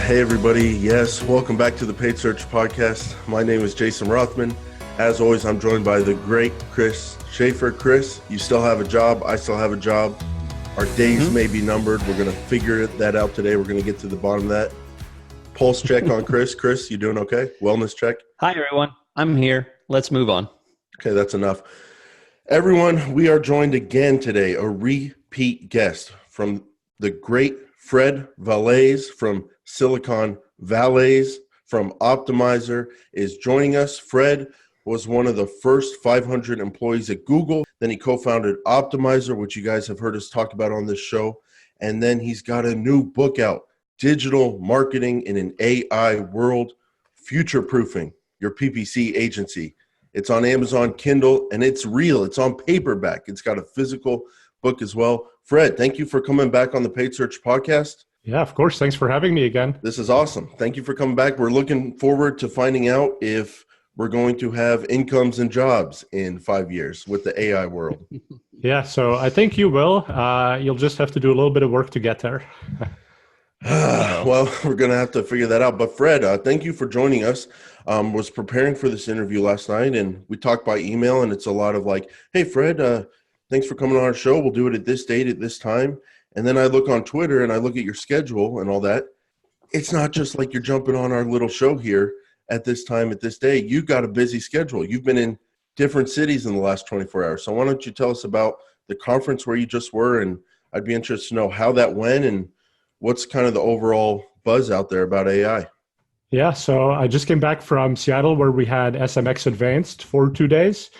Hey everybody, yes, welcome back to the Paid Search Podcast. My name is Jason Rothman. As always, I'm joined by the great Chris Schaefer. Chris, you still have a job, I still have a job. Our days may be numbered. We're going to figure that out today. We're going to get to the bottom of that. Pulse check on Chris. Chris, you doing okay? Wellness check? Hi everyone, I'm here. Let's move on. Okay, that's enough. Everyone, we are joined again today, a repeat guest from the great Fred Vallaeys from Silicon Vallaeys from Optmyzr is joining us. Fred was one of the first 500 employees at Google. Then he co-founded Optmyzr, which you guys have heard us talk about on this show. And then he's got a new book out, Digital Marketing in an AI World, Futureproofing Your PPC Agency. It's on Amazon Kindle, and it's real. It's on paperback. It's got a physical book as well. Fred, thank you for coming back on the Paid Search Podcast. Yeah, of course. Thanks for having me again. This is awesome. Thank you for coming back. We're looking forward to finding out if we're going to have incomes and jobs in 5 years with the AI world. Yeah, so I think you will. You'll just have to do a little bit of work to get there. Well, we're going to have to figure that out. But Fred, thank you for joining us. Was preparing for this interview last night, and we talked by email, and it's a lot of like, hey, Fred, thanks for coming on our show. We'll do it at this date at this time. And then I look on Twitter and I look at your schedule and all that. It's not just like you're jumping on our little show here at this time, at this day. You've got a busy schedule. You've been in different cities in the last 24 hours. So why don't you tell us about the conference where you just were? And I'd be interested to know how that went and what's kind of the overall buzz out there about AI. Yeah, so I just came back from Seattle where we had SMX Advanced for 2 days.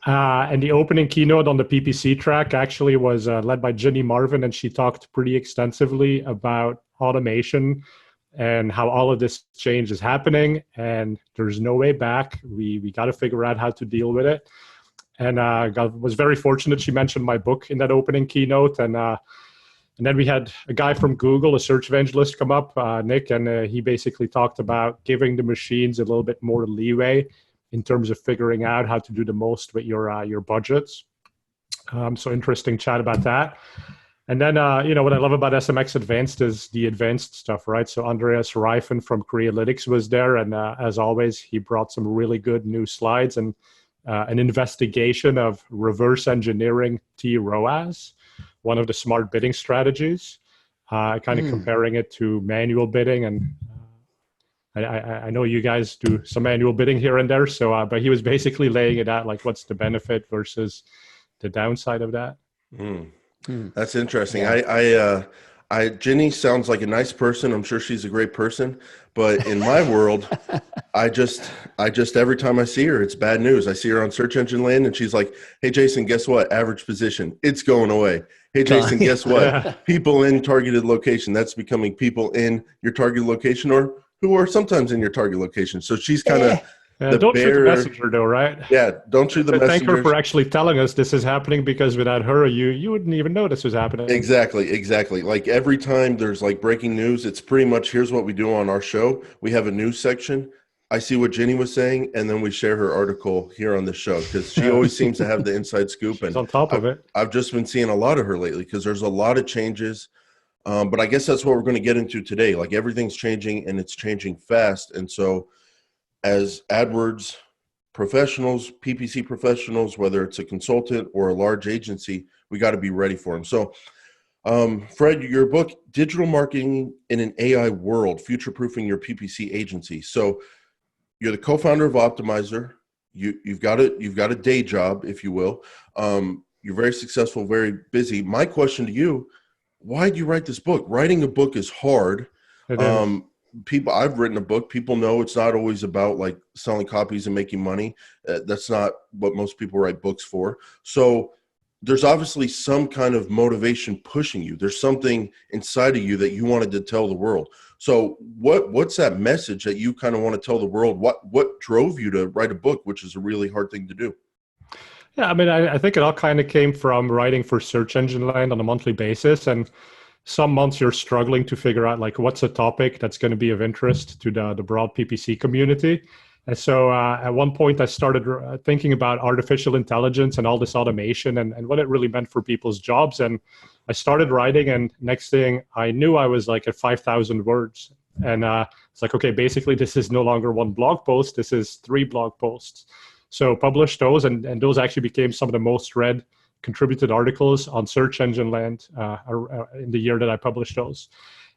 And the opening keynote on the PPC track actually was led by Ginny Marvin, and she talked pretty extensively about automation and how all of this change is happening, and there's no way back. We got to figure out how to deal with it. And was very fortunate. She mentioned my book in that opening keynote, and then we had a guy from Google, a search evangelist, come up, Nick, and he basically talked about giving the machines a little bit more leeway in terms of figuring out how to do the most with your budgets. So interesting chat about that. And then, what I love about SMX Advanced is the advanced stuff, right? So Andreas Reifen from Crealytics was there. And as always, he brought some really good new slides and an investigation of reverse engineering T-ROAS, one of the smart bidding strategies, kind of comparing it to manual bidding. And I know you guys do some manual bidding here and there, so but he was basically laying it out, like what's the benefit versus the downside of that. That's interesting. Yeah. Ginny sounds like a nice person. I'm sure she's a great person, but in my world, I just every time I see her, it's bad news. I see her on Search Engine Land, and she's like, "Hey, Jason, guess what? Average position, it's going away. Hey, Jason, guess what? People in targeted location, that's becoming people in your target location, or who are sometimes in your target location." So she's kind of don't shoot the messenger, though, right? Yeah, don't shoot the messenger. Thank her for actually telling us this is happening, because without her, you wouldn't even know this was happening. Exactly. Like every time there's like breaking news, it's pretty much, here's what we do on our show. We have a news section. I see what Ginny was saying, and then we share her article here on the show, because she always seems to have the inside scoop. She's on top of it. I've just been seeing a lot of her lately, because there's a lot of changes. But I guess that's what we're going to get into today. Like everything's changing, and it's changing fast. And so as AdWords professionals, PPC professionals, whether it's a consultant or a large agency, we got to be ready for them. So Fred, your book, Digital Marketing in an AI World, Futureproofing Your PPC Agency. So you're the co-founder of Optmyzr. You've got a day job, if you will. You're very successful, very busy. My question to you, why did you write this book? Writing a book is hard. I've written a book. People know it's not always about like selling copies and making money. That's not what most people write books for. So there's obviously some kind of motivation pushing you. There's something inside of you that you wanted to tell the world. So what's that message that you kind of want to tell the world? What drove you to write a book, which is a really hard thing to do? Yeah, I mean, I think it all kind of came from writing for Search Engine Land on a monthly basis. And some months you're struggling to figure out like what's a topic that's going to be of interest to the broad PPC community. And so at one point I started thinking about artificial intelligence and all this automation and what it really meant for people's jobs. And I started writing, and next thing I knew, I was like at 5,000 words. And it's like, okay, basically this is no longer one blog post. This is 3 blog posts. So publish those, and those actually became some of the most read contributed articles on search engine land in the year that I published those.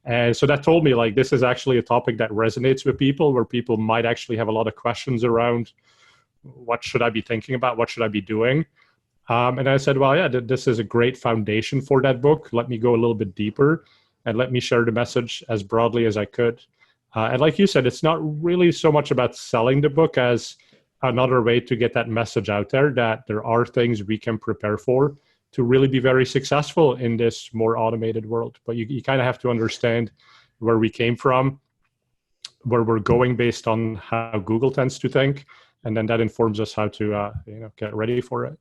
And so that told me, like, this is actually a topic that resonates with people, where people might actually have a lot of questions around what should I be thinking about, what should I be doing. And I said, well, yeah, this is a great foundation for that book. Let me go a little bit deeper and let me share the message as broadly as I could. And like you said, it's not really so much about selling the book as another way to get that message out there, that there are things we can prepare for to really be very successful in this more automated world. But you kind of have to understand where we came from, where we're going based on how Google tends to think. And then that informs us how to get ready for it.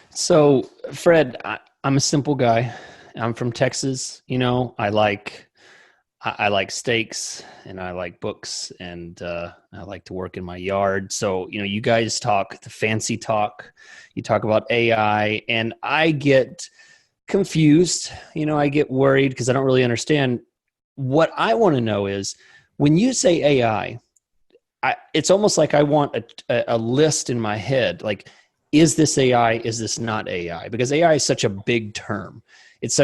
So, Fred, I'm a simple guy. I'm from Texas. I like steaks, and I like books, and I like to work in my yard. So, you guys talk the fancy talk. You talk about AI, and I get confused. I get worried because I don't really understand. What I want to know is, when you say AI, it's almost like I want a list in my head. Like, is this AI? Is this not AI? Because AI is such a big term. It's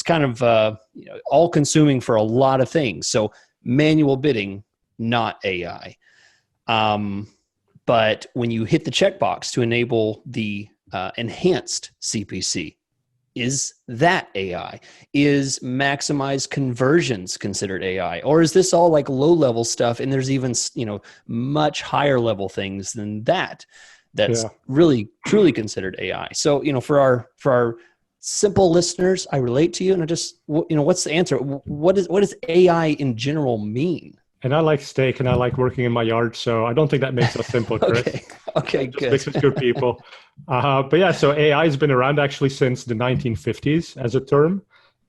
kind of all consuming for a lot of things. So manual bidding, not AI. But when you hit the checkbox to enable the enhanced CPC, is that AI? Is maximize conversions considered AI? Or is this all like low level stuff? And there's even, much higher level things than that. That's really truly considered AI. So, for our simple listeners, I relate to you, and I just, what's the answer? What does AI in general mean? And I like steak, and I like working in my yard, so I don't think that makes us simple, Chris. Okay, just good. makes us good people. But yeah, so AI has been around actually since the 1950s as a term,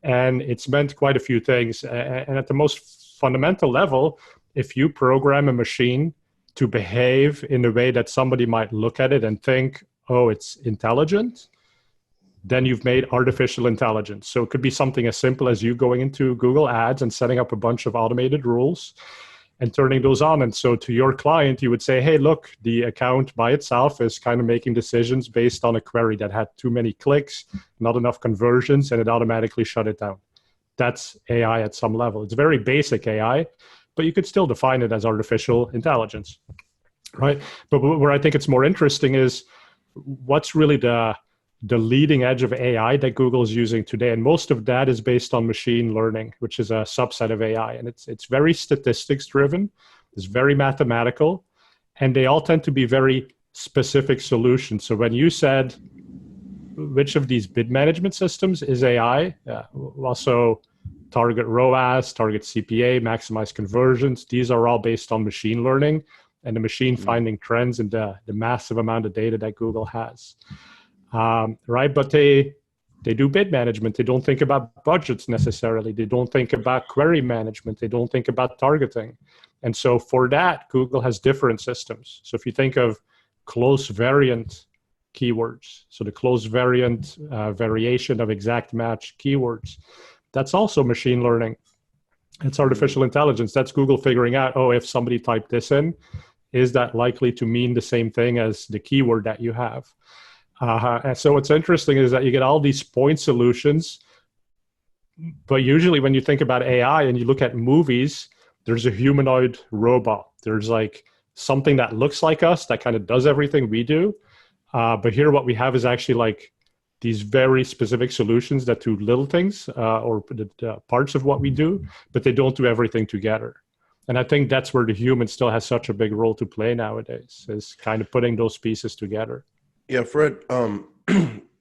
and it's meant quite a few things. And at the most fundamental level, if you program a machine to behave in a way that somebody might look at it and think, oh, it's intelligent, then you've made artificial intelligence. So it could be something as simple as you going into Google Ads and setting up a bunch of automated rules and turning those on. And so to your client, you would say, hey, look, the account by itself is kind of making decisions based on a query that had too many clicks, not enough conversions, and it automatically shut it down. That's AI at some level. It's very basic AI, but you could still define it as artificial intelligence, right? But where I think it's more interesting is what's really the leading edge of AI that Google is using today. And most of that is based on machine learning, which is a subset of AI. And it's very statistics driven, it's very mathematical, and they all tend to be very specific solutions. So when you said, which of these bid management systems is AI? Also target ROAS, target CPA, maximize conversions. These are all based on machine learning and the machine finding trends and the massive amount of data that Google has. Right? But they do bid management. They don't think about budgets necessarily. They don't think about query management. They don't think about targeting. And so for that, Google has different systems. So if you think of close variant keywords, so the close variant variation of exact match keywords, that's also machine learning. It's artificial intelligence. That's Google figuring out, oh, if somebody typed this in, is that likely to mean the same thing as the keyword that you have? And so what's interesting is that you get all these point solutions, but usually when you think about AI and you look at movies, there's a humanoid robot. There's like something that looks like us that kind of does everything we do. But here what we have is actually like these very specific solutions that do little things or the parts of what we do, but they don't do everything together. And I think that's where the human still has such a big role to play nowadays, is kind of putting those pieces together. Yeah, Fred, the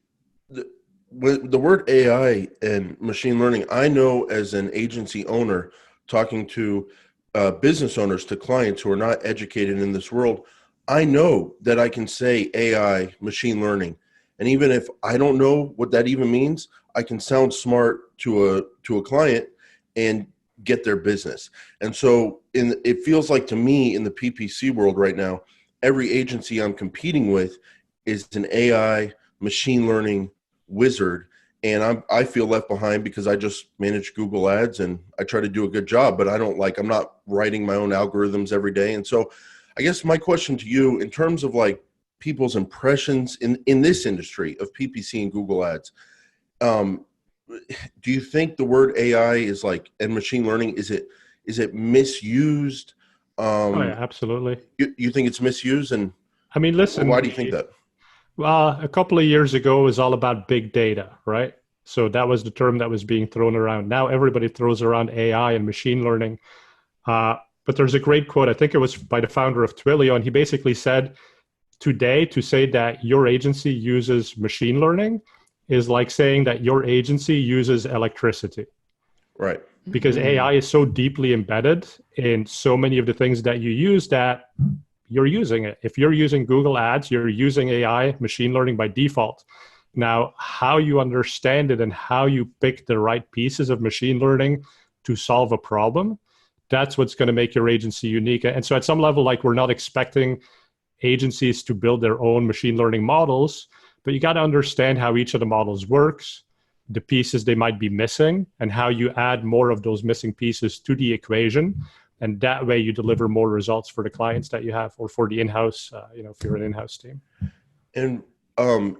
word AI and machine learning, I know as an agency owner talking to business owners, to clients who are not educated in this world, I know that I can say AI, machine learning. And even if I don't know what that even means, I can sound smart to a client and get their business. And so it feels like to me in the PPC world right now, every agency I'm competing with is an AI machine learning wizard. and I feel left behind because I just manage Google Ads and I try to do a good job, but I'm not writing my own algorithms every day. And so I guess my question to you, in terms of like people's impressions in this industry of PPC and Google Ads, do you think the word AI is like, and machine learning, is it misused? Oh yeah, absolutely. You think it's misused? And I mean, listen, why do you think that? well, a couple of years ago, it was all about big data, right? So that was the term that was being thrown around. Now everybody throws around AI and machine learning. But there's a great quote, I think it was by the founder of Twilio, and he basically said, today, to say that your agency uses machine learning is like saying that your agency uses electricity. Right. Because AI is so deeply embedded in so many of the things that you use that you're using it. If you're using Google Ads, you're using AI, machine learning by default. Now, how you understand it and how you pick the right pieces of machine learning to solve a problem, that's what's going to make your agency unique. And so at some level, like, we're not expecting agencies to build their own machine learning models, but you got to understand how each of the models works, the pieces they might be missing, and how you add more of those missing pieces to the equation. And that way you deliver more results for the clients that you have, or for the in-house, if you're an in-house team. And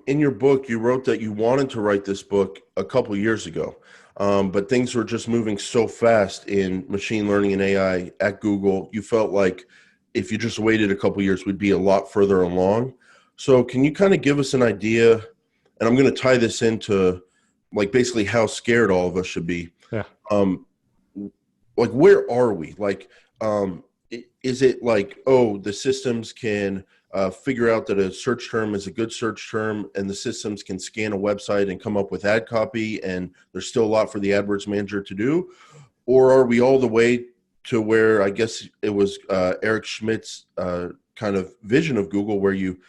in your book, you wrote that you wanted to write this book a couple years ago, but things were just moving so fast in machine learning and AI at Google. You felt like if you just waited a couple years, we'd be a lot further along. So can you kind of give us an idea? And I'm going to tie this into like basically how scared all of us should be. Yeah. Like, where are we? Like, is it like, oh, the systems can figure out that a search term is a good search term, and the systems can scan a website and come up with ad copy, and there's still a lot for the AdWords manager to do? Or are we all the way to where, I guess it was Eric Schmidt's kind of vision of Google, where you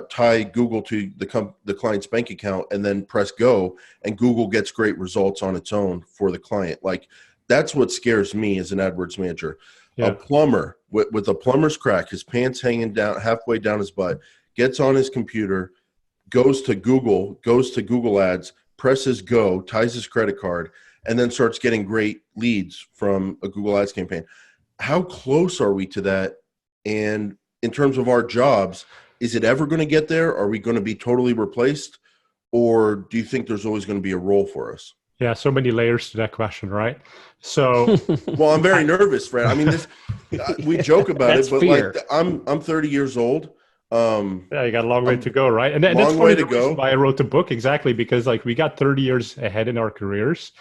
tie Google to the client's bank account and then press go, and Google gets great results on its own for the client? Like, that's what scares me as an AdWords manager. Yeah. A plumber with a plumber's crack, his pants hanging down halfway down his butt, gets on his computer, goes to Google Ads, presses go, ties his credit card, and then starts getting great leads from a Google Ads campaign. How close are we to that? And in terms of our jobs, is it ever going to get there? Are we going to be totally replaced? Or do you think there's always going to be a role for us? Yeah, so many layers to that question, right? So, well, I'm very nervous, Fred. I mean, we joke about it, but fear. Like, I'm 30 years old. Yeah, you got a long way to go, right? And that's part of the reason why I wrote the book, exactly, because like we got 30 years ahead in our careers,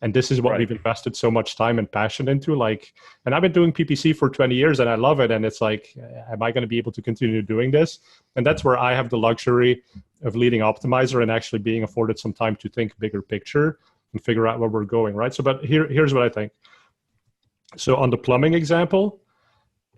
and this is what we've invested so much time and passion into. Like, and I've been doing PPC for 20 years, and I love it. And it's like, am I going to be able to continue doing this? And that's where I have the luxury of leading Optmyzr and actually being afforded some time to think bigger picture and figure out where we're going, right? So, but here's what I think. So on the plumbing example,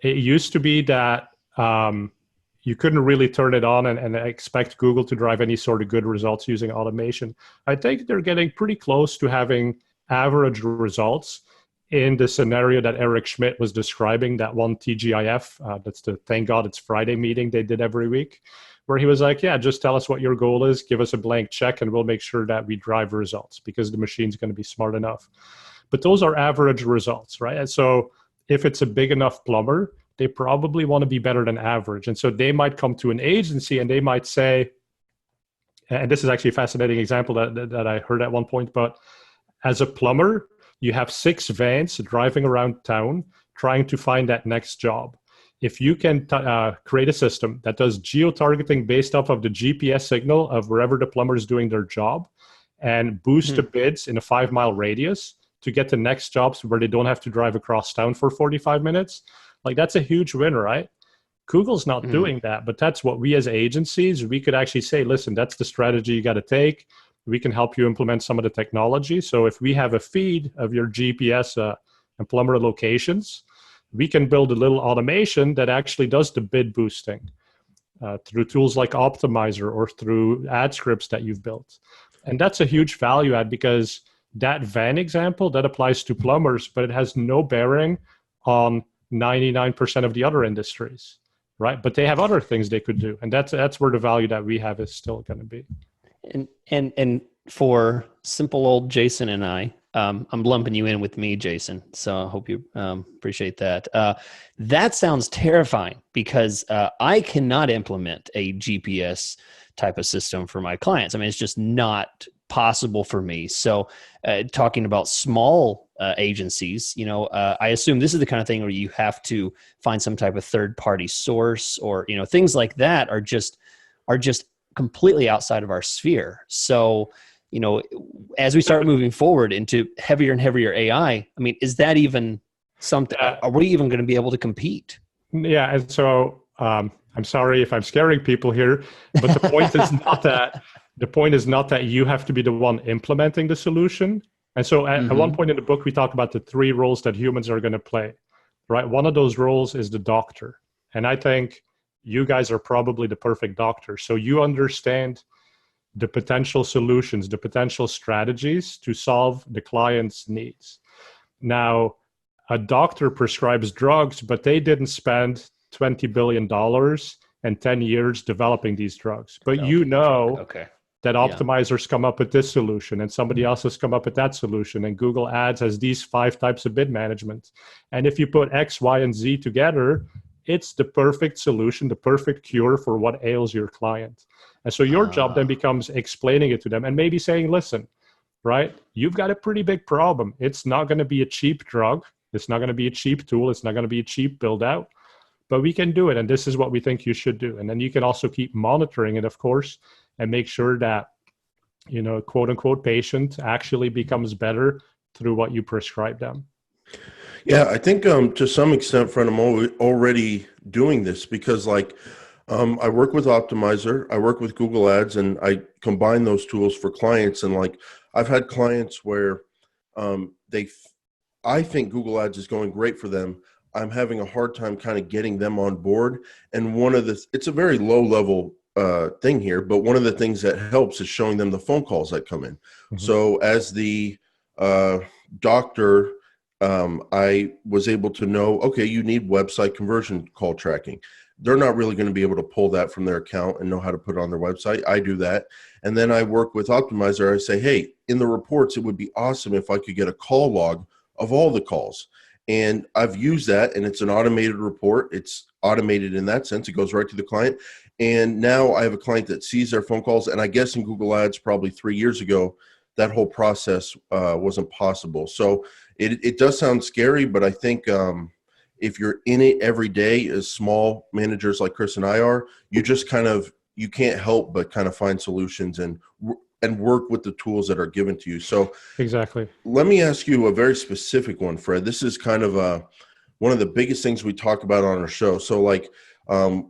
it used to be that you couldn't really turn it on and expect Google to drive any sort of good results using automation. I think they're getting pretty close to having average results in the scenario that Eric Schmidt was describing, that one TGIF, that's the Thank God It's Friday meeting they did every week, where he was like, yeah, just tell us what your goal is, give us a blank check, and we'll make sure that we drive results because the machine's going to be smart enough. But those are average results, right? And so if it's a big enough plumber, they probably want to be better than average. And so they might come to an agency and they might say, and this is actually a fascinating example that I heard at one point, but as a plumber, you have 6 vans driving around town trying to find that next job. If you can create a system that does geo-targeting based off of the GPS signal of wherever the plumber is doing their job and boost the bids in a 5-mile radius to get the next jobs where they don't have to drive across town for 45 minutes, like, that's a huge win, right? Google's not doing that, but that's what we as agencies, we could actually say, listen, that's the strategy you got to take. We can help you implement some of the technology. So if we have a feed of your GPS and plumber locations, we can build a little automation that actually does the bid boosting through tools like Optmyzr or through ad scripts that you've built. And that's a huge value add, because that van example, that applies to plumbers, but it has no bearing on 99% of the other industries, right? But they have other things they could do. And that's where the value that we have is still going to be. And for simple old Jason and I, I'm lumping you in with me, Jason. So I hope you appreciate that. That sounds terrifying because I cannot implement a GPS type of system for my clients. I mean, it's just not possible for me. So talking about small agencies, I assume this is the kind of thing where you have to find some type of third party source, or, things like that are just completely outside of our sphere. So, as we start moving forward into heavier and heavier AI, I mean, is that even something? Are we even going to be able to compete? Yeah. And so I'm sorry if I'm scaring people here, but the point is not that you have to be the one implementing the solution. And so at one point in the book, we talk about the 3 roles that humans are going to play, right? One of those roles is the doctor. And I think you guys are probably the perfect doctor. So you understand the potential solutions, the potential strategies to solve the client's needs. Now, a doctor prescribes drugs, but they didn't spend $20 billion and 10 years developing these drugs. But that Optmyzr's come up with this solution, and somebody else has come up with that solution, and Google Ads has these 5 types of bid management. And if you put X, Y, and Z together, it's the perfect solution, the perfect cure for what ails your client. And so your job then becomes explaining it to them and maybe saying, listen, right, you've got a pretty big problem. It's not going to be a cheap drug. It's not going to be a cheap tool. It's not going to be a cheap build out, but we can do it. And this is what we think you should do. And then you can also keep monitoring it, of course, and make sure that, quote unquote, patient actually becomes better through what you prescribe them. Yeah, I think to some extent, Fred, I'm already doing this because I work with Optmyzr, I work with Google Ads, and I combine those tools for clients. And I've had clients where I think Google Ads is going great for them. I'm having a hard time kind of getting them on board. And it's a very low level thing here, but one of the things that helps is showing them the phone calls that come in. So as the doctor, I was able to know, okay, you need website conversion call tracking. They're not really going to be able to pull that from their account and know how to put it on their website. I do that. And then I work with Optmyzr. I say, hey, in the reports, it would be awesome if I could get a call log of all the calls. And I've used that, and it's an automated report. It's automated in that sense. It goes right to the client. And now I have a client that sees their phone calls. And I guess in Google Ads probably 3 years ago, that whole process wasn't possible. So it does sound scary, but I think if you're in it every day as small managers like Chris and I are, you can't help but kind of find solutions and work with the tools that are given to you. So exactly. Let me ask you a very specific one, Fred. This is kind of one of the biggest things we talk about on our show. So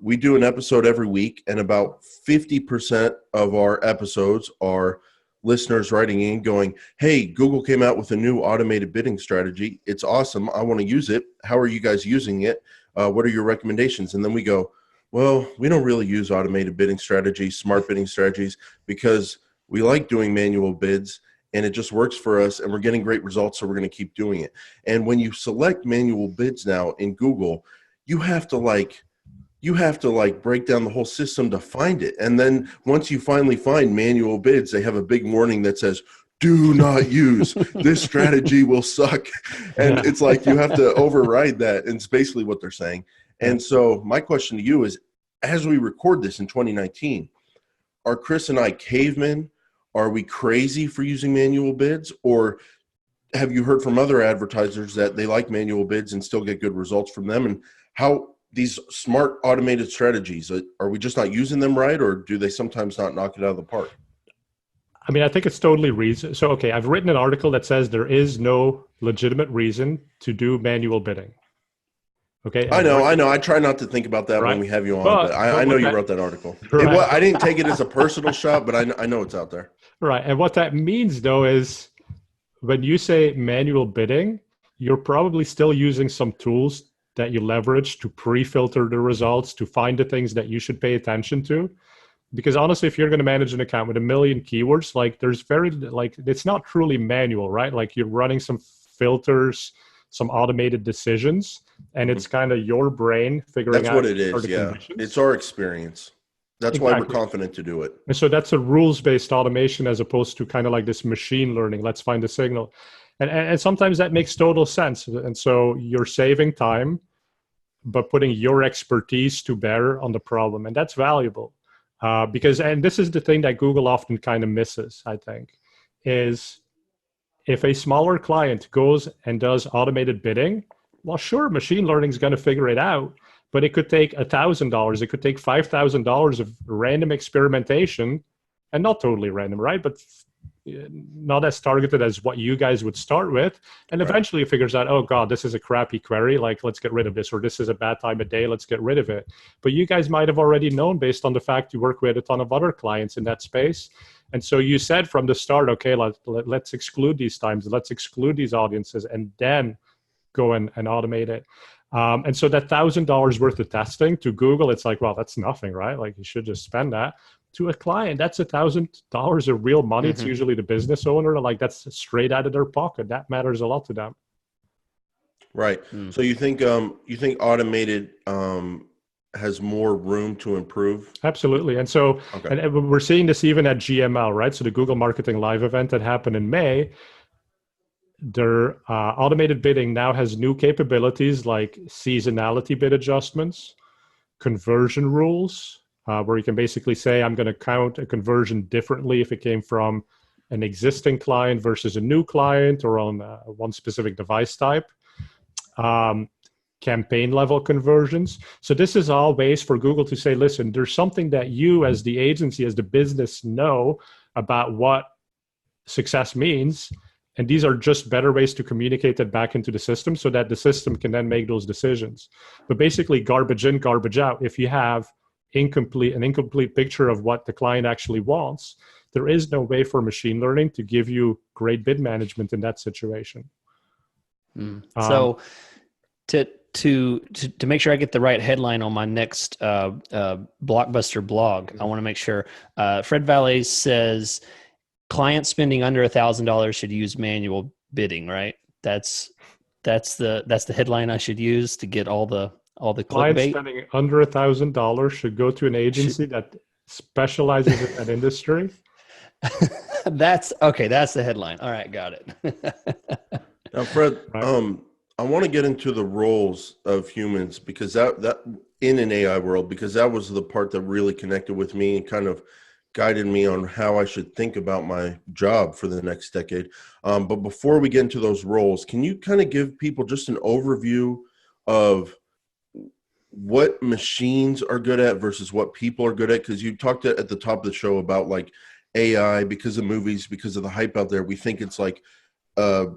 we do an episode every week, and about 50% of our episodes are listeners writing in going, hey, Google came out with a new automated bidding strategy. It's awesome. I want to use it. How are you guys using it? What are your recommendations? And then we go, well, we don't really use automated bidding strategies, smart bidding strategies, because we like doing manual bids and it just works for us and we're getting great results. So we're going to keep doing it. And when you select manual bids now in Google, you have to break down the whole system to find it. And then once you finally find manual bids, they have a big warning that says, do not use this strategy, will suck. And it's like you have to override that. And it's basically what they're saying. And so my question to you is, as we record this in 2019, are Chris and I cavemen? Are we crazy for using manual bids? Or have you heard from other advertisers that they like manual bids and still get good results from them? And how these smart automated strategies, are we just not using them right? Or do they sometimes not knock it out of the park? I mean, I think it's totally reason. So, okay, I've written an article that says there is no legitimate reason to do manual bidding. Okay. I know. I try not to think about that when we have you on, but I know you wrote that article. Right. I didn't take it as a personal shot, but I know it's out there. Right. And what that means, though, is when you say manual bidding, you're probably still using some tools that you leverage to pre-filter the results, to find the things that you should pay attention to. Because honestly, if you're going to manage an account with 1 million keywords, it's not truly manual, right? Like you're running some filters, some automated decisions, and it's kind of your brain figuring out. That's what it is. Yeah. It's our experience. That's why we're confident to do it. And so that's a rules-based automation as opposed to kind of like this machine learning. Let's find the signal. And sometimes that makes total sense. And so you're saving time, but putting your expertise to bear on the problem. And that's valuable. Because, and this is the thing that Google often kind of misses, I think, is if a smaller client goes and does automated bidding, well, sure, machine learning is going to figure it out, but it could take $1,000, it could take $5,000 of random experimentation, and not totally random, right? But not as targeted as what you guys would start with. And eventually it figures out, oh God, this is a crappy query, like let's get rid of this, or this is a bad time of day, let's get rid of it. But you guys might have already known based on the fact you work with a ton of other clients in that space. And so you said from the start, okay, let's exclude these times, let's exclude these audiences, and then go and automate it. And so that $1,000 worth of testing to Google, it's like, well, that's nothing, right? Like you should just spend that. To a client, that's $1,000 of real money. It's usually the business owner, like that's straight out of their pocket. That matters a lot to them. Right. So you think automated has more room to improve? Absolutely. And so and we're seeing this even at GML, right? So the Google Marketing Live event that happened in May, their automated bidding now has new capabilities like seasonality bid adjustments, conversion rules, where you can basically say, I'm going to count a conversion differently if it came from an existing client versus a new client or on one specific device type. Campaign level conversions. So this is all ways for Google to say, listen, there's something that you as the agency, as the business know about what success means. And these are just better ways to communicate that back into the system so that the system can then make those decisions. But basically garbage in, garbage out. If you have an incomplete picture of what the client actually wants, there is no way for machine learning to give you great bid management in that situation. So to make sure I get the right headline on my next Blockbuster blog, I want to make sure Fred Vallaeys says clients spending under $1,000 should use manual bidding, right? That's the headline I should use to get all the clients clickbait. Spending under $1,000 should go to an agency that specializes in that industry. That's the headline. All right, got it. Now, Fred, I want to get into the roles of humans because that in an AI world, because that was the part that really connected with me and kind of guided me on how I should think about my job for the next decade. But before we get into those roles, can you kind of give people just an overview of what machines are good at versus what people are good at? Because you talked at the top of the show about like AI, because of movies, because of the hype out there, we think it's like a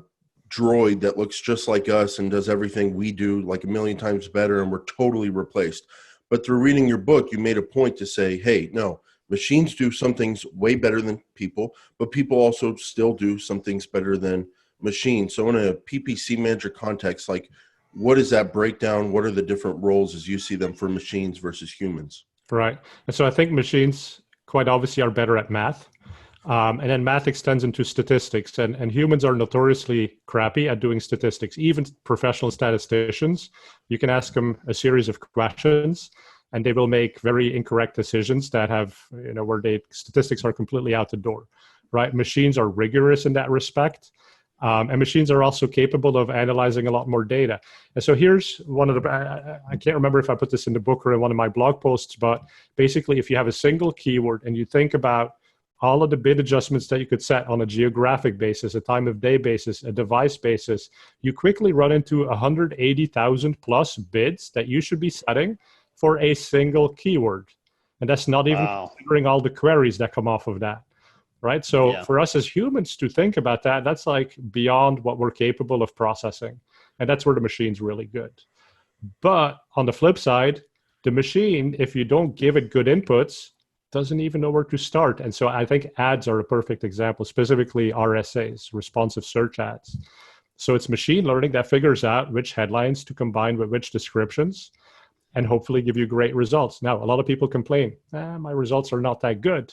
droid that looks just like us and does everything we do like a million times better and we're totally replaced. But through reading your book, you made a point to say, hey, no, machines do some things way better than people, but people also still do some things better than machines. So in a PPC manager context, like what is that breakdown? What are the different roles as you see them for machines versus humans? Right. And so I think machines quite obviously are better at math. And then math extends into statistics, and humans are notoriously crappy at doing statistics. Even professional statisticians, you can ask them a series of questions and they will make very incorrect decisions that have, where statistics are completely out the door, right? Machines are rigorous in that respect. And machines are also capable of analyzing a lot more data. And so here's one of I can't remember if I put this in the book or in one of my blog posts, but basically if you have a single keyword and you think about all of the bid adjustments that you could set on a geographic basis, a time of day basis, a device basis, you quickly run into 180,000 plus bids that you should be setting for a single keyword. And that's not even considering all the queries that come off of that, right? So for us as humans to think about that, that's like beyond what we're capable of processing. And that's where the machine's really good. But on the flip side, the machine, if you don't give it good inputs, doesn't even know where to start. And so I think ads are a perfect example, specifically RSAs, responsive search ads. So it's machine learning that figures out which headlines to combine with which descriptions and hopefully give you great results. Now, a lot of people complain, my results are not that good.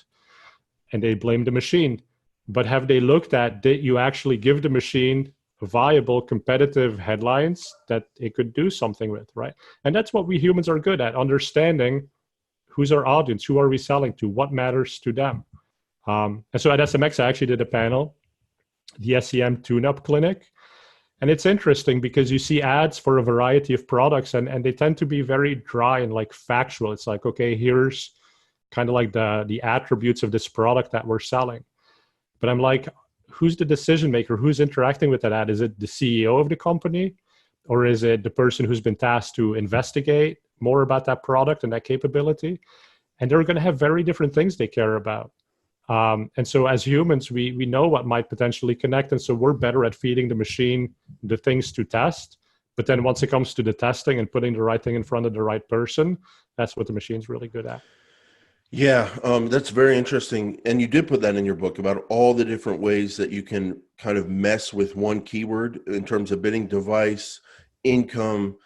And they blame the machine. But have they looked at, did you actually give the machine viable, competitive headlines that it could do something with, right? And that's what we humans are good at, understanding Who's our audience? Who are we selling to? What matters to them? And so at SMX, I actually did a panel, the SEM tune-up clinic. And it's interesting because you see ads for a variety of products, and they tend to be very dry and like factual. It's like, okay, here's kind of like the attributes of this product that we're selling. But I'm like, who's the decision maker? Who's interacting with that ad? Is it the CEO of the company? Or is it the person who's been tasked to investigate more about that product and that capability? And they're going to have very different things they care about. And so as humans, we know what might potentially connect. And so we're better at feeding the machine the things to test. But then once it comes to the testing and putting the right thing in front of the right person, that's what the machine's really good at. Yeah, that's very interesting. And you did put that in your book about all the different ways that you can kind of mess with one keyword in terms of bidding, device, income,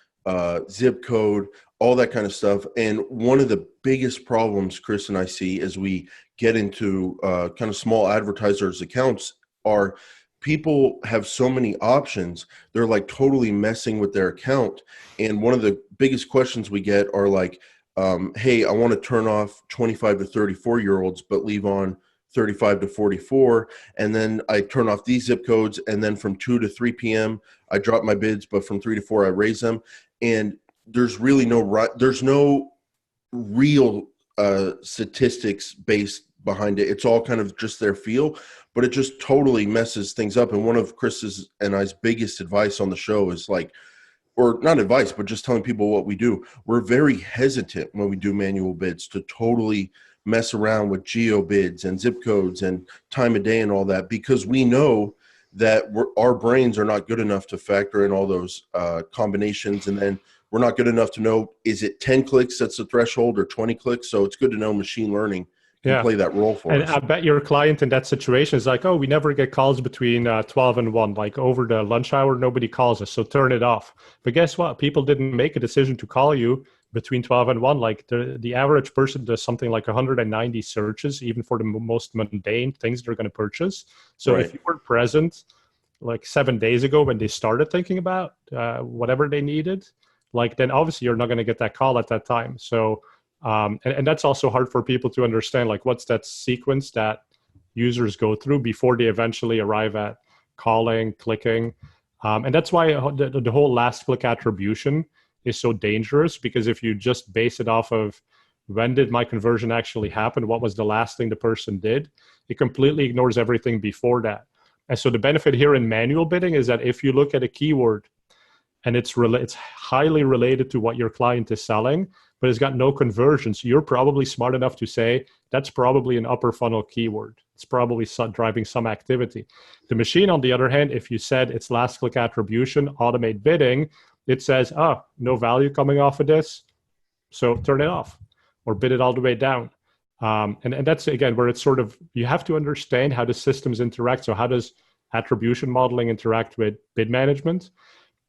zip code, all that kind of stuff. And one of the biggest problems Chris and I see as we get into kind of small advertisers' accounts are people have so many options. They're like totally messing with their account. And one of the biggest questions we get are like, hey, I want to turn off 25 to 34-year-olds, but leave on 35 to 44. And then I turn off these zip codes. And then from 2 to 3 p.m., I drop my bids, but from 3 to 4, I raise them. And there's really there's no real statistics based behind it. It's all kind of just their feel, but it just totally messes things up. And one of Chris's and I's biggest advice on the show is like, or not advice, but just telling people what we do. We're very hesitant when we do manual bids to totally mess around with geo bids and zip codes and time of day and all that, because we know that our brains are not good enough to factor in all those combinations. And then we're not good enough to know, is it 10 clicks that's the threshold or 20 clicks? So it's good to know machine learning can play that role for us. And I bet your client in that situation is like, oh, we never get calls between 12 and 1. Like over the lunch hour, nobody calls us, so turn it off. But guess what? People didn't make a decision to call you between 12 and 1. Like the average person does something like 190 searches, even for the most mundane things they're going to purchase. So if you were present like 7 days ago when they started thinking about whatever they needed, like then obviously you're not going to get that call at that time. So and that's also hard for people to understand, like what's that sequence that users go through before they eventually arrive at calling, clicking. And that's why the whole last click attribution is so dangerous, because if you just base it off of when did my conversion actually happen, what was the last thing the person did, it completely ignores everything before that. And so the benefit here in manual bidding is that if you look at a keyword and it's highly related to what your client is selling, but it's got no conversions, you're probably smart enough to say that's probably an upper funnel keyword. It's probably driving some activity. The machine, on the other hand, if you said it's last click attribution, automate bidding, it says, oh, no value coming off of this, so turn it off or bid it all the way down. And that's, again, where it's sort of, you have to understand how the systems interact. So how does attribution modeling interact with bid management?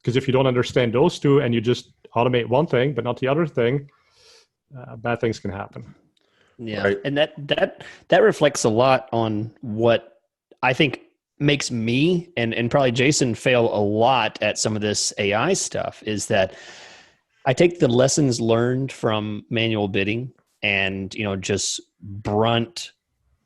Because if you don't understand those two and you just automate one thing, but not the other thing, bad things can happen. Yeah. Right. And that reflects a lot on what I think makes me and probably Jason fail a lot at some of this AI stuff, is that I take the lessons learned from manual bidding and, just brunt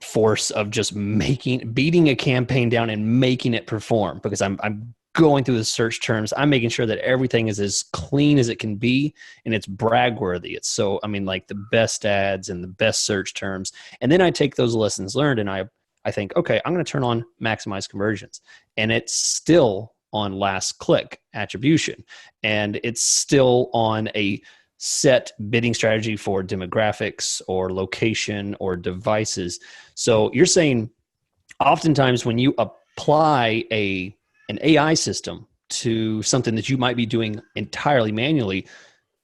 force of just beating a campaign down and making it perform, because I'm going through the search terms. I'm making sure that everything is as clean as it can be and it's brag worthy. It's so, like the best ads and the best search terms. And then I take those lessons learned and I think, okay, I'm going to turn on maximize conversions, and it's still on last click attribution, and it's still on a set bidding strategy for demographics or location or devices. So you're saying oftentimes when you apply an AI system to something that you might be doing entirely manually,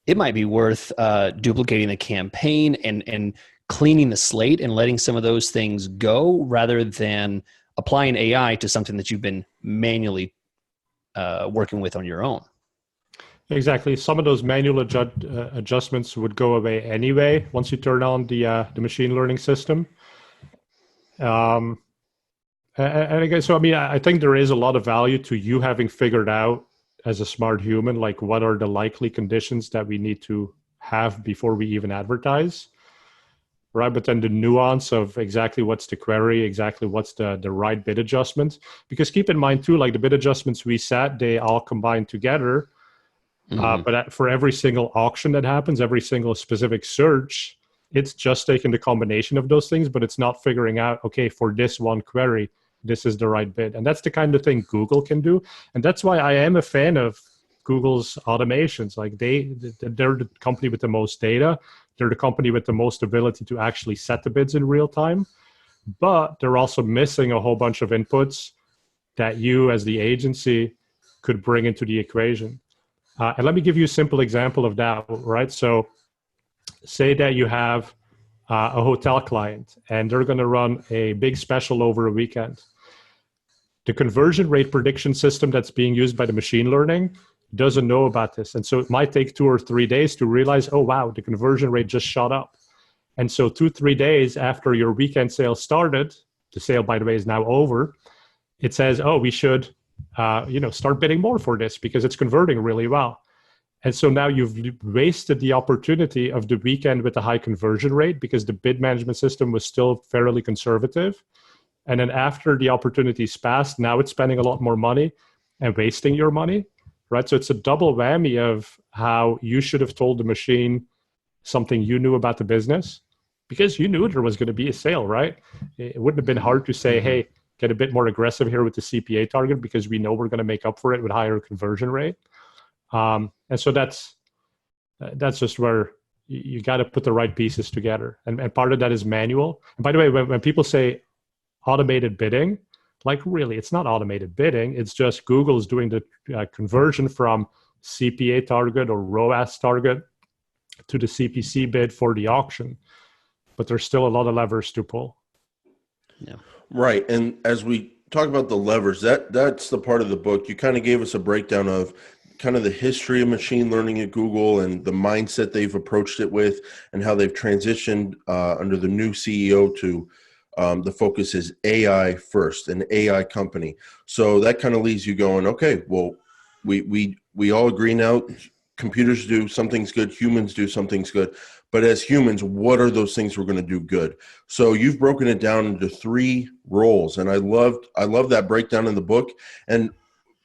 it might be worth duplicating the campaign and cleaning the slate and letting some of those things go, rather than applying AI to something that you've been manually working with on your own. Exactly. Some of those manual adjustments would go away anyway once you turn on the machine learning system. And again, so I think there is a lot of value to you having figured out as a smart human, like what are the likely conditions that we need to have before we even advertise. right? But then the nuance of exactly what's the query, exactly what's the right bid adjustment. Because keep in mind too, like the bid adjustments we set, they all combine together. But for every single auction that happens, every single specific search, it's just taking the combination of those things, but it's not figuring out, okay, for this one query, this is the right bid. And that's the kind of thing Google can do. And that's why I am a fan of Google's automations. Like they're the company with the most data. They're the company with the most ability to actually set the bids in real time. But they're also missing a whole bunch of inputs that you as the agency could bring into the equation. And let me give you a simple example of that, right? So say that you have a hotel client and they're going to run a big special over a weekend. The conversion rate prediction system that's being used by the machine learning doesn't know about this. And so it might take 2 or 3 days to realize, oh, wow, the conversion rate just shot up. And so 2-3 days after your weekend sale started, the sale, by the way, is now over, it says, oh, we should start bidding more for this because it's converting really well. And so now you've wasted the opportunity of the weekend with a high conversion rate because the bid management system was still fairly conservative. And then after the opportunity's passed, now it's spending a lot more money and wasting your money, right? So it's a double whammy of how you should have told the machine something you knew about the business because you knew there was going to be a sale, right? It wouldn't have been hard to say, hey, get a bit more aggressive here with the CPA target because we know we're going to make up for it with higher conversion rate. And so that's just where you got to put the right pieces together. And part of that is manual. And by the way, when people say automated bidding, like really, it's not automated bidding. It's just Google's doing the conversion from CPA target or ROAS target to the CPC bid for the auction. But there's still a lot of levers to pull. Yeah. Right. And as we talk about the levers, that's the part of the book. You kind of gave us a breakdown of kind of the history of machine learning at Google and the mindset they've approached it with and how they've transitioned under the new CEO to the focus is AI first, an AI company. So that kind of leaves you going, okay, well, we all agree now, computers do something's good, humans do something's good. But as humans, what are those things we're going to do good? So you've broken it down into 3 roles. And I love that breakdown in the book. And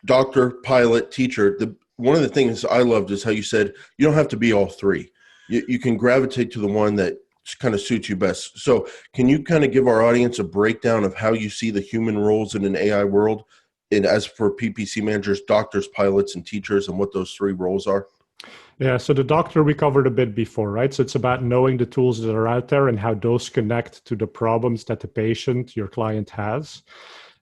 doctor, pilot, teacher, one of the things I loved is how you said you don't have to be all 3. You can gravitate to the one that kind of suits you best. So can you kind of give our audience a breakdown of how you see the human roles in an AI world, and as for PPC managers, doctors, pilots, and teachers, and what those 3 roles are? Yeah, so the doctor we covered a bit before, right? So it's about knowing the tools that are out there and how those connect to the problems that the patient, your client, has.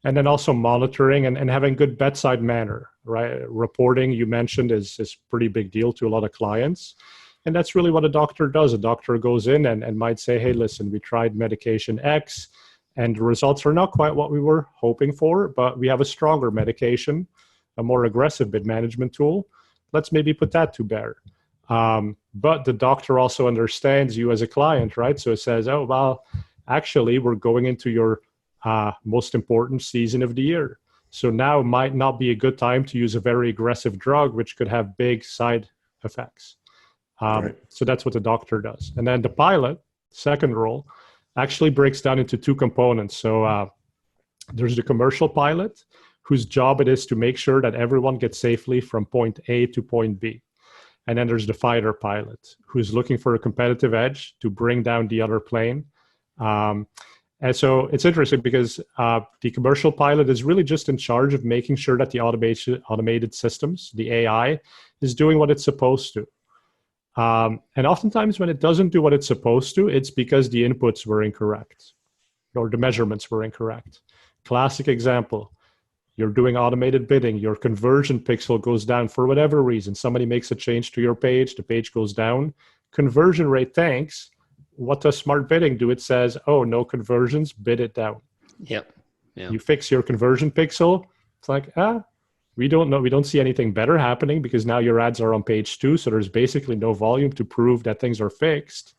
And then also monitoring and having good bedside manner, right? Reporting, you mentioned, is pretty big deal to a lot of clients. And that's really what a doctor does. A doctor goes in and might say, hey, listen, we tried medication X and the results are not quite what we were hoping for, but we have a stronger medication, a more aggressive bid management tool. Let's maybe put that to bear. But the doctor also understands you as a client, right? So it says, oh, well, actually, we're going into your most important season of the year. So now might not be a good time to use a very aggressive drug, which could have big side effects. Right. So that's what the doctor does. And then the pilot, second role, actually breaks down into 2 components. So there's the commercial pilot, whose job it is to make sure that everyone gets safely from point A to point B. And then there's the fighter pilot, who's looking for a competitive edge to bring down the other plane. And so it's interesting because the commercial pilot is really just in charge of making sure that the automated systems, the AI, is doing what it's supposed to. And oftentimes when it doesn't do what it's supposed to, it's because the inputs were incorrect or the measurements were incorrect. Classic example. You're doing automated bidding, your conversion pixel goes down for whatever reason. Somebody makes a change to your page, the page goes down. Conversion rate tanks. What does smart bidding do? It says, oh, no conversions, bid it down. Yep. Yeah. You fix your conversion pixel. It's like, we don't know. We don't see anything better happening because now your ads are on page 2. So there's basically no volume to prove that things are fixed.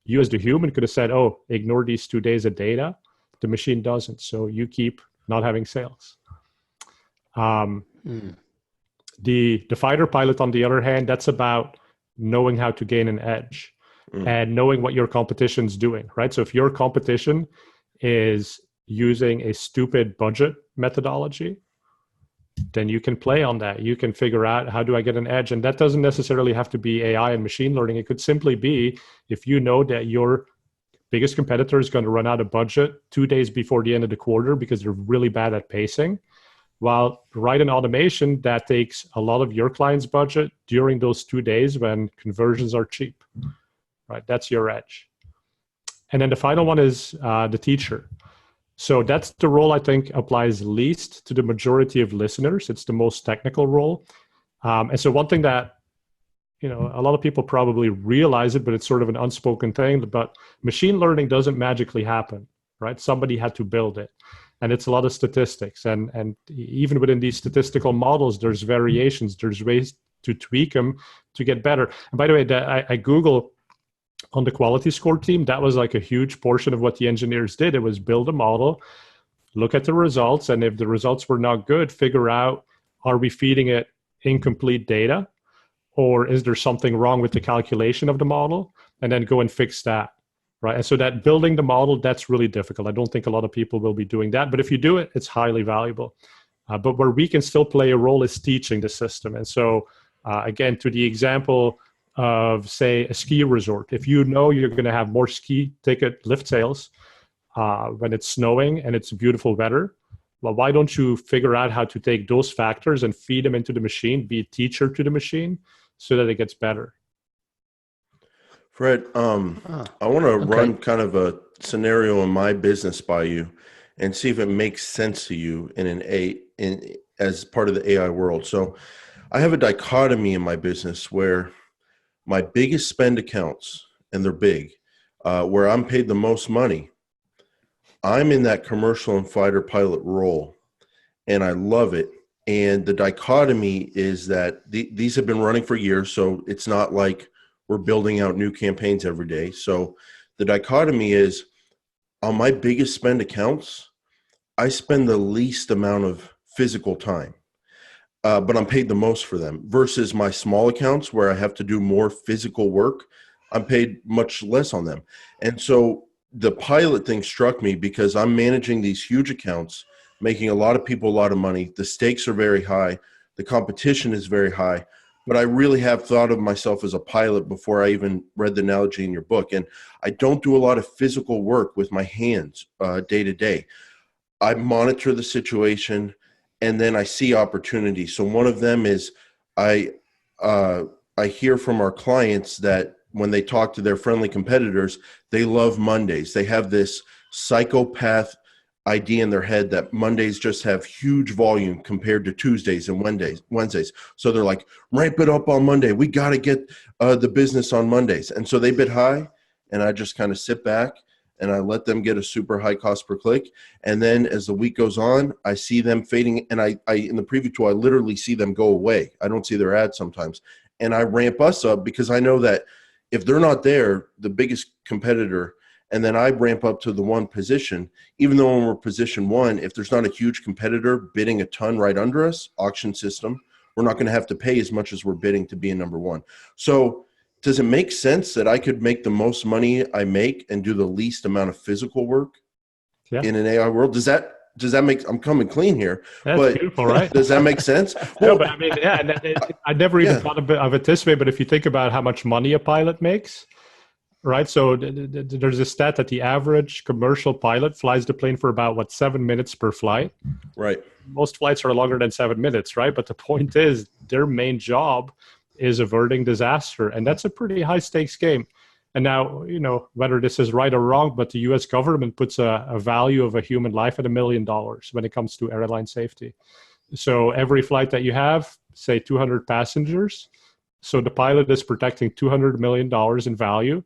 You as the human could have said, oh, ignore these 2 days of data. The machine doesn't. So you keep not having sales. The fighter pilot, on the other hand, that's about knowing how to gain an edge. and knowing what your competition's doing, right? So if your competition is using a stupid budget methodology, then you can play on that. You can figure out, how do I get an edge? And that doesn't necessarily have to be AI and machine learning. It could simply be, if you know that your biggest competitor is going to run out of budget 2 days before the end of the quarter because they're really bad at pacing, well, write an automation that takes a lot of your client's budget during those 2 days when conversions are cheap, right? That's your edge. And then the final one is the teacher. So that's the role I think applies least to the majority of listeners. It's the most technical role. And so one thing that, a lot of people probably realize it, but it's sort of an unspoken thing, but machine learning doesn't magically happen, right? Somebody had to build it. And it's a lot of statistics. And even within these statistical models, there's variations. There's ways to tweak them to get better. And by the way, I Google on the quality score team, that was like a huge portion of what the engineers did. It was build a model, look at the results, and if the results were not good, figure out, are we feeding it incomplete data, or is there something wrong with the calculation of the model, and then go and fix that, right? And so that building the model, that's really difficult. I don't think a lot of people will be doing that, but if you do it, it's highly valuable. But where we can still play a role is teaching the system. And so again, to the example of, say, a ski resort. If you know you're going to have more ski ticket lift sales when it's snowing and it's beautiful weather, well, why don't you figure out how to take those factors and feed them into the machine, be a teacher to the machine, so that it gets better? Fred, I want to run kind of a scenario in my business by you and see if it makes sense to you as part of the AI world. So I have a dichotomy in my business where my biggest spend accounts, and they're big, where I'm paid the most money, I'm in that commercial and fighter pilot role, and I love it. And the dichotomy is that these have been running for years, so it's not like we're building out new campaigns every day. So the dichotomy is, on my biggest spend accounts, I spend the least amount of physical time. But I'm paid the most for them, versus my small accounts where I have to do more physical work. I'm paid much less on them. And so the pilot thing struck me because I'm managing these huge accounts, making a lot of people a lot of money. The stakes are very high. The competition is very high. But I really have thought of myself as a pilot before I even read the analogy in your book. And I don't do a lot of physical work with my hands day to day. I monitor the situation, and then I see opportunities. So one of them is I hear from our clients that when they talk to their friendly competitors, they love Mondays. They have this psychopath idea in their head that Mondays just have huge volume compared to Tuesdays and Wednesdays. So they're like, ramp it up on Monday. We got to get the business on Mondays. And so they bid high, and I just kind of sit back and I let them get a super high cost per click. And then as the week goes on, I see them fading. And I in the preview tool, I literally see them go away. I don't see their ads sometimes. And I ramp us up because I know that if they're not there, the biggest competitor, and then I ramp up to the one position, even though when we're position one, if there's not a huge competitor bidding a ton right under us, auction system, we're not going to have to pay as much as we're bidding to be in number one. So does it make sense that I could make the most money I make and do the least amount of physical work in an AI world? Does that make, I'm coming clean here, That's beautiful, right? Does that make sense? Well, no, but I mean, I never even thought of it this way, but if you think about how much money a pilot makes, right? So there's a stat that the average commercial pilot flies the plane for about 7 minutes per flight. Right. Most flights are longer than 7 minutes, right? But the point is, their main job is averting disaster, and that's a pretty high stakes game. And now, whether this is right or wrong, but the US government puts a value of a human life at $1 million when it comes to airline safety. So every flight that you have, say 200 passengers, so the pilot is protecting $200 million in value.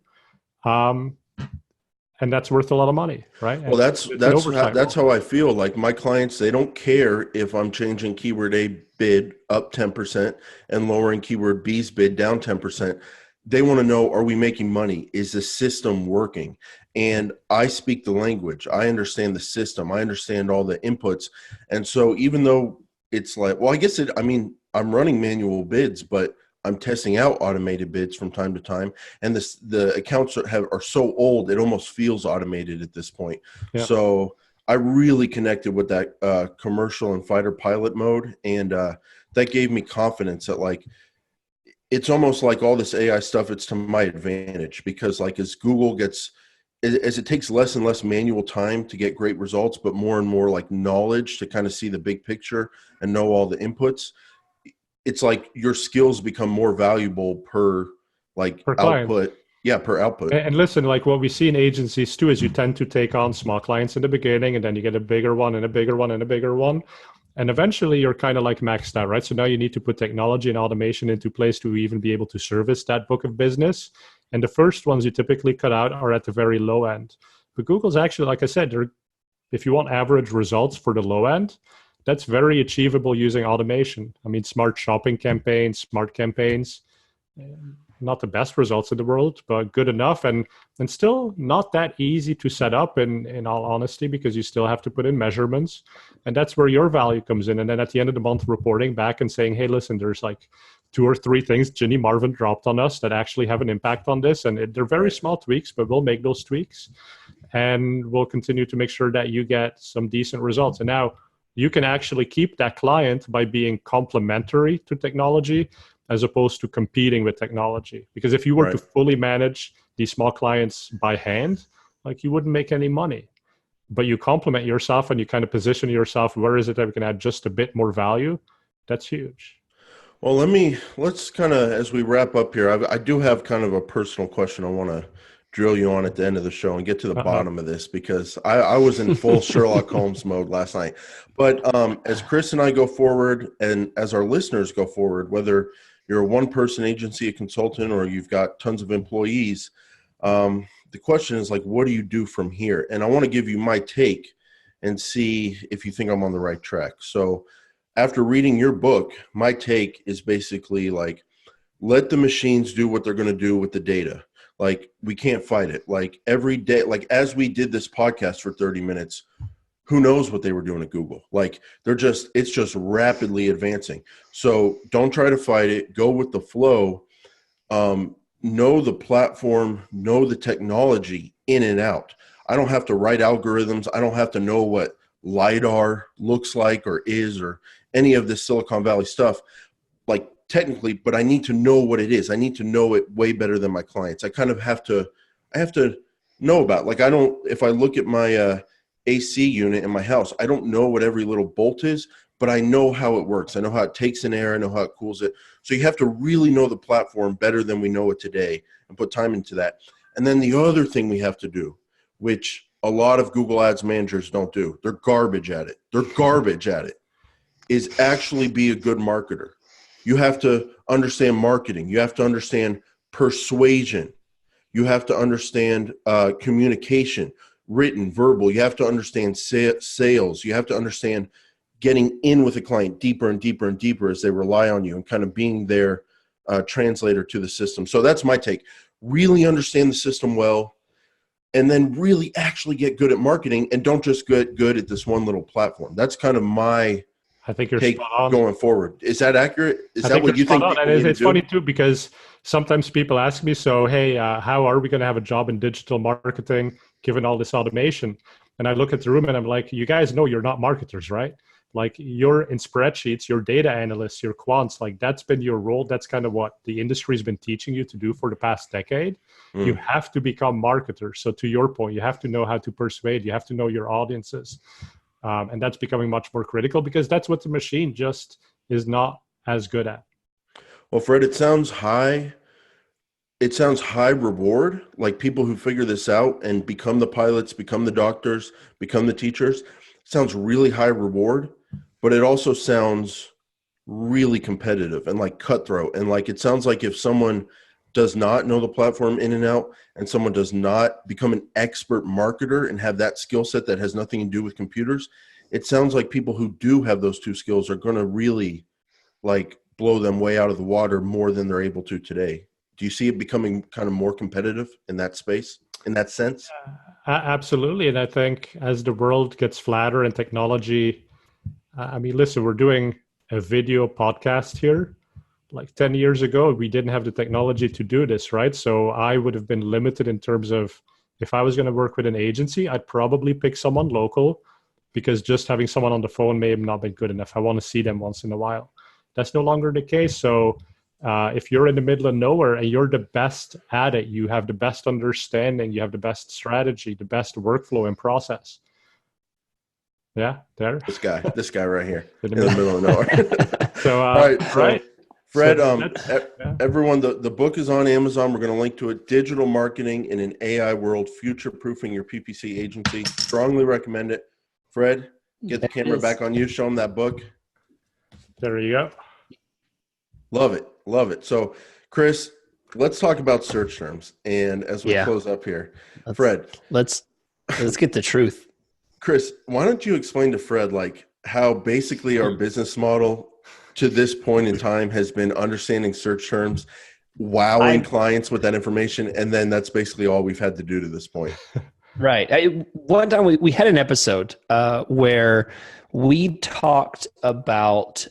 And that's worth a lot of money, right? Well, that's how I feel. Like my clients, they don't care if I'm changing keyword A bid up 10% and lowering keyword B's bid down 10%. They want to know, are we making money? Is the system working? And I speak the language. I understand the system. I understand all the inputs. And so even though it's like, well, I'm running manual bids, but I'm testing out automated bids from time to time, and the accounts are so old it almost feels automated at this point. Yeah. So I really connected with that commercial and fighter pilot mode, and that gave me confidence that like it's almost like all this AI stuff, it's to my advantage, because like as it takes less and less manual time to get great results, but more and more like knowledge to kind of see the big picture and know all the inputs. It's like your skills become more valuable per client. output. Yeah, per output. And listen, like what we see in agencies too is you tend to take on small clients in the beginning, and then you get a bigger one and a bigger one and a bigger one. And eventually you're kind of like maxed out, right? So now you need to put technology and automation into place to even be able to service that book of business. And the first ones you typically cut out are at the very low end. But Google's actually, like I said, if you want average results for the low end, that's very achievable using automation. I mean, smart shopping campaigns, smart campaigns, not the best results in the world, but good enough, and still not that easy to set up in all honesty, because you still have to put in measurements. And that's where your value comes in. And then at the end of the month, reporting back and saying, hey, listen, there's like 2 or 3 things Ginny Marvin dropped on us that actually have an impact on this. And they're very small tweaks, but we'll make those tweaks. And we'll continue to make sure that you get some decent results. And now you can actually keep that client by being complementary to technology as opposed to competing with technology. Because if you were to fully manage these small clients by hand, like you wouldn't make any money. But you complement yourself and you kind of position yourself, where is it that we can add just a bit more value? That's huge. Well, let's kind of, as we wrap up here, I do have kind of a personal question I want to drill you on at the end of the show and get to the bottom of this, because I was in full Sherlock Holmes mode last night. But as Chris and I go forward, and as our listeners go forward, whether you're a one-person agency, a consultant, or you've got tons of employees, the question is like, what do you do from here? And I want to give you my take and see if you think I'm on the right track. So after reading your book, my take is basically like, let the machines do what they're going to do with the data. Like, we can't fight it. Like every day, like as we did this podcast for 30 minutes, who knows what they were doing at Google? Like it's just rapidly advancing. So don't try to fight it. Go with the flow. Know the platform, know the technology in and out. I don't have to write algorithms. I don't have to know what LiDAR looks like or is, or any of this Silicon Valley stuff, like technically, but I need to know what it is. I need to know it way better than my clients. I have to know about, like, if I look at my AC unit in my house, I don't know what every little bolt is, but I know how it works. I know how it takes in air. I know how it cools it. So you have to really know the platform better than we know it today and put time into that. And then the other thing we have to do, which a lot of Google Ads managers don't do, they're garbage at it, is actually be a good marketer. You have to understand marketing. You have to understand persuasion. You have to understand communication, written, verbal. You have to understand sales. You have to understand getting in with a client deeper and deeper and deeper as they rely on you, and kind of being their translator to the system. So that's my take. Really understand the system well, and then really actually get good at marketing, and don't just get good at this one little platform. That's kind of my take going forward. Is that accurate? Is that what you think? And it's funny too, because sometimes people ask me, so, hey, how are we going to have a job in digital marketing given all this automation? And I look at the room and I'm like, you guys know you're not marketers, right? Like, you're in spreadsheets, you're data analysts, you're quants, like that's been your role. That's kind of what the industry's been teaching you to do for the past decade. You have to become marketers. So to your point, you have to know how to persuade, you have to know your audiences. And that's becoming much more critical, because that's what the machine just is not as good at. Well, Fred, it sounds high reward, like people who figure this out and become the pilots, become the doctors, become the teachers. Sounds really high reward, but it also sounds really competitive and like cutthroat. And like, it sounds like if someone does not know the platform in and out, and someone does not become an expert marketer and have that skill set that has nothing to do with computers, it sounds like people who do have those two skills are going to really like blow them way out of the water more than they're able to today. Do you see it becoming kind of more competitive in that space, in that sense? Absolutely. And I think as the world gets flatter and technology, I mean, listen, we're doing a video podcast here. like 10 years ago, we didn't have the technology to do this, right? So I would have been limited in terms of, if I was going to work with an agency, I'd probably pick someone local, because just having someone on the phone may have not been good enough. I want to see them once in a while. That's no longer the case. So if you're in the middle of nowhere and you're the best at it, you have the best understanding, you have the best strategy, the best workflow and process. Yeah, there. This guy right here In in the middle of nowhere. So, All right, so right. Fred, So everyone, the book is on Amazon. We're going to link to it. Digital Marketing in an AI World, Futureproofing Your PPC Agency. Strongly recommend it. Fred, get the camera back on you. Show them that book. There you go. Love it. Love it. So, Chris, let's talk about search terms. And as we close up here, Fred, let's get the truth. Chris, why don't you explain to Fred, like, how basically our business model to this point in time has been understanding search terms, wowing clients with that information, and then that's basically all we've had to do to this point. Right. One time we had an episode where we talked about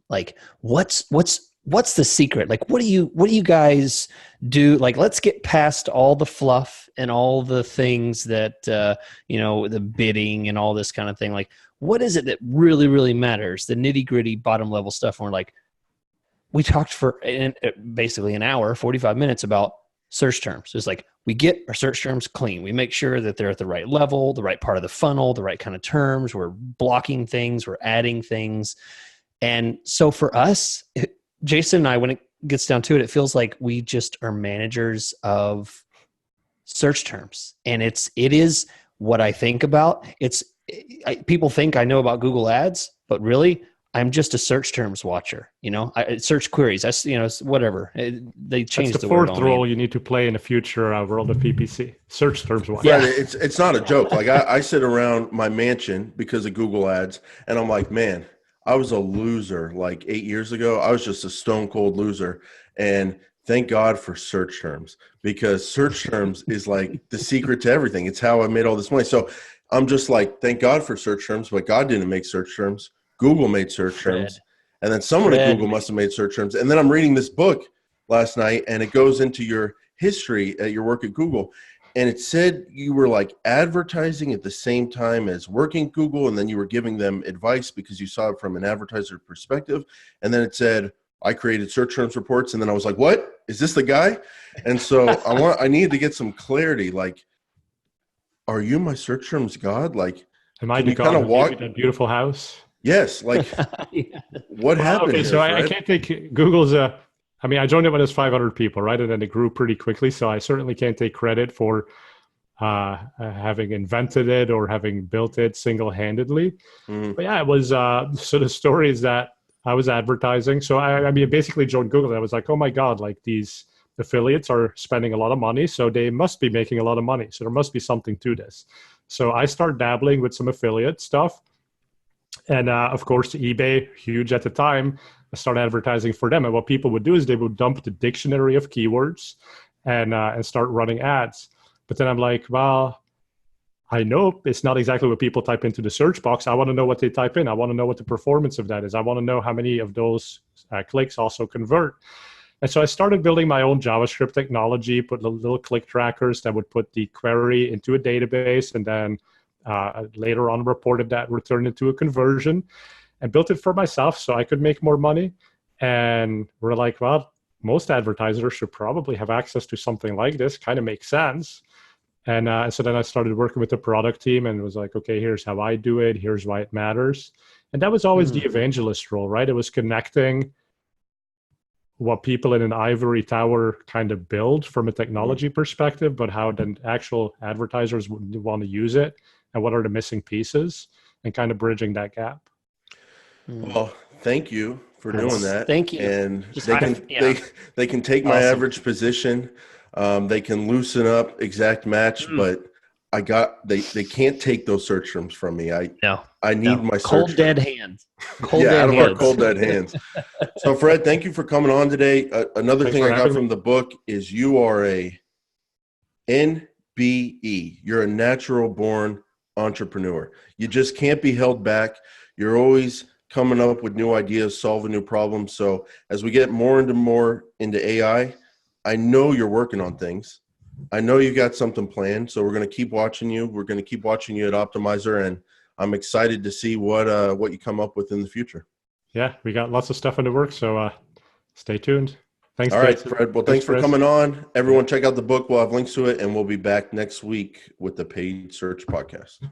like what's the secret? Like what do you guys do? Like, let's get past all the fluff and all the things that the bidding and all this kind of thing. Like, what is it that really, really matters? The nitty-gritty bottom level stuff. And we're like, we talked for basically an hour, 45 minutes about search terms. It's like, we get our search terms clean. We make sure that they're at the right level, the right part of the funnel, the right kind of terms. We're blocking things, we're adding things. And so for us, Jason and I, when it gets down to it, it feels like we just are managers of search terms. And it is what I think about. People think I know about Google Ads, but really I'm just a search terms watcher. I search queries. It's whatever. They changed That's the word. Fourth role you need to play in the future world of PPC. Search terms watcher. Yeah, it's not a joke. Like I sit around my mansion because of Google Ads, and I'm like, man, I was a loser like 8 years ago. I was just a stone cold loser, and thank God for search terms, because search terms is like the secret to everything. It's how I made all this money. So I'm just like, thank God for search terms, but God didn't make search terms. Google made search terms, and then someone at Google must have made search terms. And then I'm reading this book last night, and it goes into your history at your work at Google. And it said you were like advertising at the same time as working at Google, and then you were giving them advice because you saw it from an advertiser perspective. And then it said, I created search terms reports. And then I was like, what? Is this the guy? And so I needed to get some clarity. Like, are you my search terms God? Like, am I the God who gave you that beautiful house? Yes. Like, what happened? Okay, so I can't take Google's I joined it when it was 500 people, right? And then it grew pretty quickly. So I certainly can't take credit for having invented it or having built it single-handedly. Mm-hmm. But yeah, it was, so the story is that I was advertising. So I basically joined Google. And I was like, oh my God, like these affiliates are spending a lot of money. So they must be making a lot of money. So there must be something to this. So I started dabbling with some affiliate stuff. And of course, eBay, huge at the time, I started advertising for them. And what people would do is they would dump the dictionary of keywords and start running ads. But then I'm like, well, I know it's not exactly what people type into the search box. I want to know what they type in. I want to know what the performance of that is. I want to know how many of those clicks also convert. And so I started building my own JavaScript technology, put little click trackers that would put the query into a database, and then later on reported that, returned it to a conversion, and built it for myself so I could make more money. And we're like, well, most advertisers should probably have access to something like this. Kind of makes sense. And so then I started working with the product team and was like, okay, here's how I do it. Here's why it matters. And that was always the evangelist role, right? It was connecting what people in an ivory tower kind of build from a technology perspective, but how then actual advertisers would want to use it and what are the missing pieces, and kind of bridging that gap. Well, thank you for doing that. Thank you. And they can take my average position. They can loosen up exact match, but they can't take those search terms from me. I need my cold search dead terms. hands. Out of our cold dead hands. So Fred, thank you for coming on today. Another thing I got from the book is you are a NBE. You're a natural born entrepreneur. You just can't be held back. You're always coming up with new ideas, solving new problems. So as we get more into AI, I know you're working on things. I know you got something planned. So we're going to keep watching you. We're going to keep watching you at Optmyzr, and I'm excited to see what you come up with in the future. Yeah, we got lots of stuff in the works, so stay tuned. Thanks, All right, Jason. Fred. Well, thanks for Chris. coming on. Everyone, check out the book. We'll have links to it, and we'll be back next week with the Paid Search Podcast.